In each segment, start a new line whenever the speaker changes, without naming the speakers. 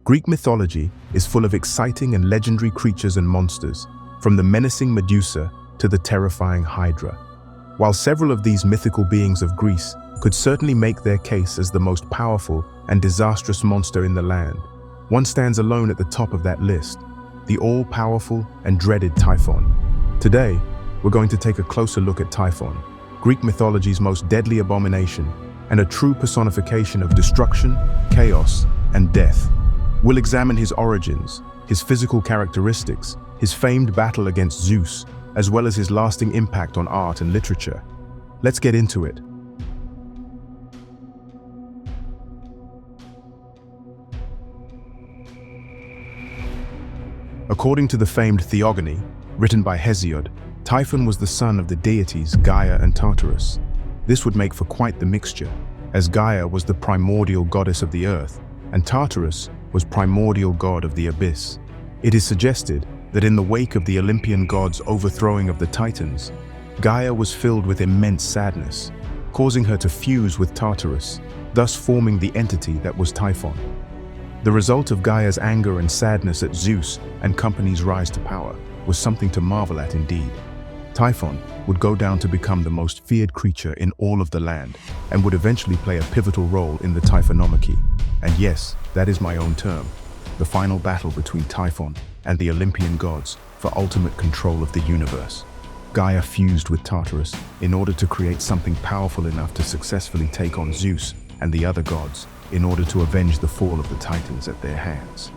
Greek mythology is full of exciting and legendary creatures and monsters, from the menacing Medusa to the terrifying Hydra. While several of these mythical beings of Greece could certainly make their case as the most powerful and disastrous monster in the land, one stands alone at the top of that list, the all-powerful and dreaded Typhon. Today, we're going to take a closer look at Typhon, Greek mythology's most deadly abomination, and a true personification of destruction, chaos, and death. We'll examine his origins, his physical characteristics, his famed battle against Zeus, as well as his lasting impact on art and literature. Let's get into it. According to the famed Theogony, written by Hesiod, Typhon was the son of the deities Gaia and Tartarus. This would make for quite the mixture, as Gaia was the primordial goddess of the earth, and Tartarus was primordial god of the abyss. It is suggested that in the wake of the Olympian gods' overthrowing of the Titans, Gaia was filled with immense sadness, causing her to fuse with Tartarus, thus forming the entity that was Typhon. The result of Gaia's anger and sadness at Zeus and company's rise to power was something to marvel at indeed. Typhon would go down to become the most feared creature in all of the land and would eventually play a pivotal role in the Typhonomachy. And yes, that is my own term, the final battle between Typhon and the Olympian gods for ultimate control of the universe. Gaia fused with Tartarus in order to create something powerful enough to successfully take on Zeus and the other gods in order to avenge the fall of the Titans at their hands.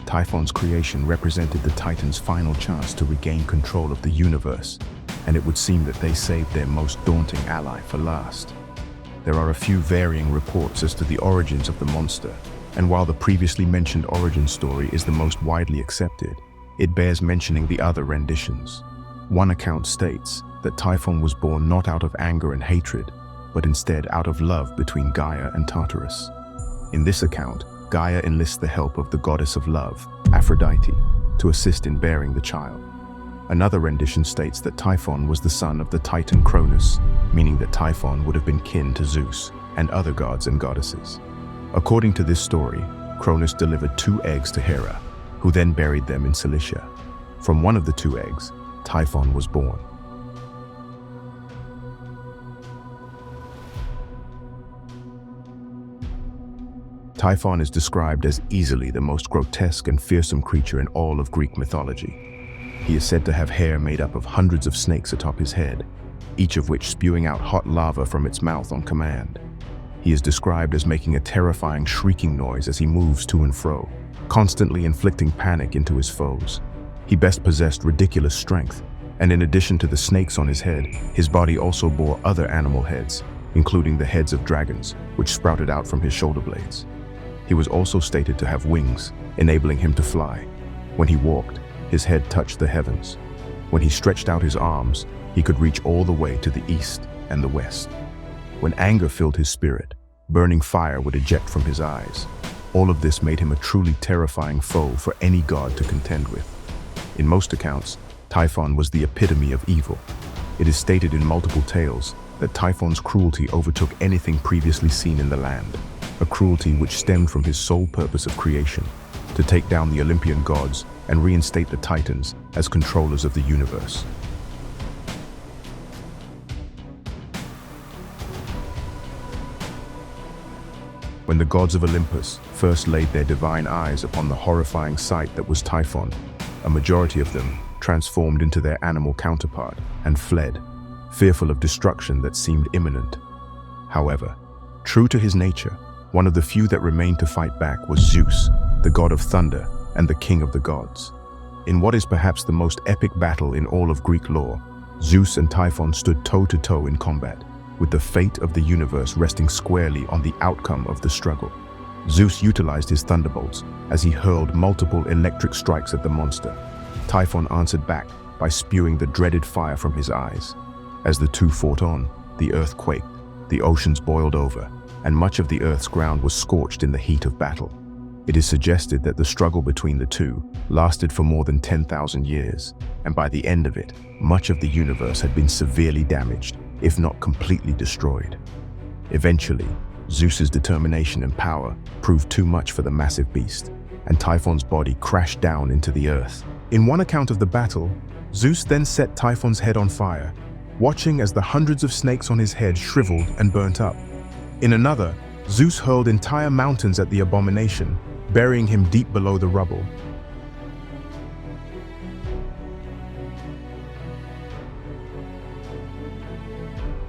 Typhon's creation represented the Titans' final chance to regain control of the universe, and it would seem that they saved their most daunting ally for last. There are a few varying reports as to the origins of the monster, and while the previously mentioned origin story is the most widely accepted, it bears mentioning the other renditions. One account states that Typhon was born not out of anger and hatred, but instead out of love between Gaia and Tartarus. In this account, Gaia enlists the help of the goddess of love, Aphrodite, to assist in bearing the child. Another rendition states that Typhon was the son of the Titan Cronus, meaning that Typhon would have been kin to Zeus and other gods and goddesses. According to this story, Cronus delivered 2 eggs to Hera, who then buried them in Cilicia. From one of the 2 eggs, Typhon was born. Typhon is described as easily the most grotesque and fearsome creature in all of Greek mythology. He is said to have hair made up of hundreds of snakes atop his head, each of which spewing out hot lava from its mouth on command. He is described as making a terrifying shrieking noise as he moves to and fro, constantly inflicting panic into his foes. He best possessed ridiculous strength, and in addition to the snakes on his head, his body also bore other animal heads, including the heads of dragons, which sprouted out from his shoulder blades. He was also stated to have wings, enabling him to fly. When he walked, his head touched the heavens. When he stretched out his arms, he could reach all the way to the east and the west. When anger filled his spirit, burning fire would eject from his eyes. All of this made him a truly terrifying foe for any god to contend with. In most accounts, Typhon was the epitome of evil. It is stated in multiple tales that Typhon's cruelty overtook anything previously seen in the land, a cruelty which stemmed from his sole purpose of creation, to take down the Olympian gods and reinstate the Titans as controllers of the universe. When the gods of Olympus first laid their divine eyes upon the horrifying sight that was Typhon, a majority of them transformed into their animal counterpart and fled, fearful of destruction that seemed imminent. However, true to his nature, one of the few that remained to fight back was Zeus, the god of thunder and the king of the gods. In what is perhaps the most epic battle in all of Greek lore, Zeus and Typhon stood toe-to-toe in combat, with the fate of the universe resting squarely on the outcome of the struggle. Zeus utilized his thunderbolts as he hurled multiple electric strikes at the monster. Typhon answered back by spewing the dreaded fire from his eyes. As the two fought on, the earth quaked, the oceans boiled over, and much of the earth's ground was scorched in the heat of battle. It is suggested that the struggle between the two lasted for more than 10,000 years, and by the end of it, much of the universe had been severely damaged, if not completely destroyed. Eventually, Zeus's determination and power proved too much for the massive beast, and Typhon's body crashed down into the earth. In one account of the battle, Zeus then set Typhon's head on fire, watching as the hundreds of snakes on his head shriveled and burnt up. In another, Zeus hurled entire mountains at the abomination, burying him deep below the rubble.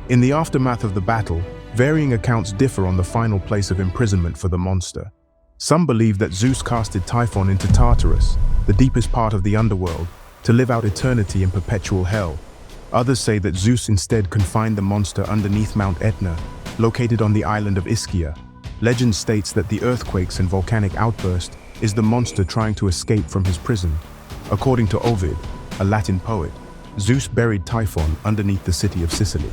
In the aftermath of the battle, varying accounts differ on the final place of imprisonment for the monster. Some believe that Zeus casted Typhon into Tartarus, the deepest part of the underworld, to live out eternity in perpetual hell. Others say that Zeus instead confined the monster underneath Mount Etna, located on the island of Ischia. Legend states that the earthquakes and volcanic outburst is the monster trying to escape from his prison. According to Ovid, a Latin poet, Zeus buried Typhon underneath the city of Sicily.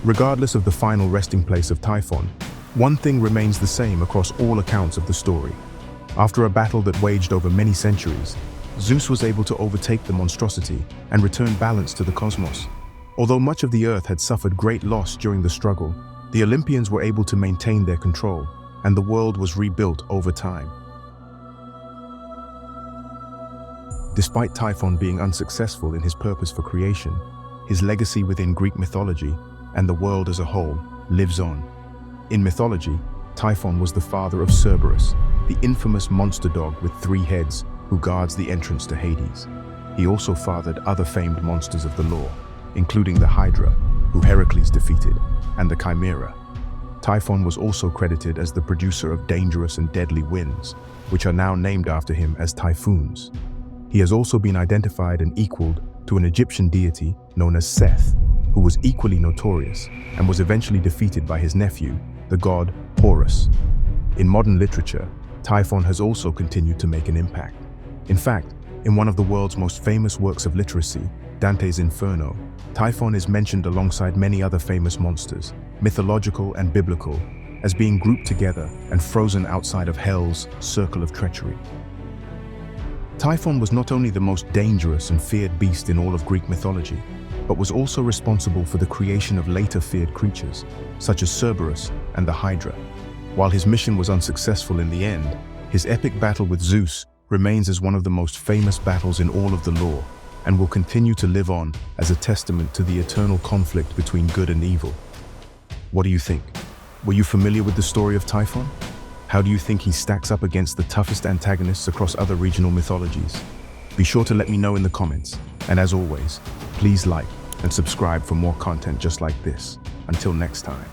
Regardless of the final resting place of Typhon, one thing remains the same across all accounts of the story. After a battle that waged over many centuries, Zeus was able to overtake the monstrosity and return balance to the cosmos. Although much of the earth had suffered great loss during the struggle, the Olympians were able to maintain their control, and the world was rebuilt over time. Despite Typhon being unsuccessful in his purpose for creation, his legacy within Greek mythology and the world as a whole lives on. In mythology, Typhon was the father of Cerberus, the infamous monster dog with 3 heads who guards the entrance to Hades. He also fathered other famed monsters of the lore, including the Hydra, who Heracles defeated, and the Chimera. Typhon was also credited as the producer of dangerous and deadly winds, which are now named after him as typhoons. He has also been identified and equaled to an Egyptian deity known as Seth, who was equally notorious and was eventually defeated by his nephew, the god Horus. In modern literature, Typhon has also continued to make an impact. In fact, in one of the world's most famous works of literacy, Dante's Inferno, Typhon is mentioned alongside many other famous monsters, mythological and biblical, as being grouped together and frozen outside of Hell's circle of treachery. Typhon was not only the most dangerous and feared beast in all of Greek mythology, but was also responsible for the creation of later feared creatures, such as Cerberus and the Hydra. While his mission was unsuccessful in the end, his epic battle with Zeus remains as one of the most famous battles in all of the lore, and will continue to live on as a testament to the eternal conflict between good and evil. What do you think? Were you familiar with the story of Typhon? How do you think he stacks up against the toughest antagonists across other regional mythologies? Be sure to let me know in the comments, and as always, please like and subscribe for more content just like this. Until next time.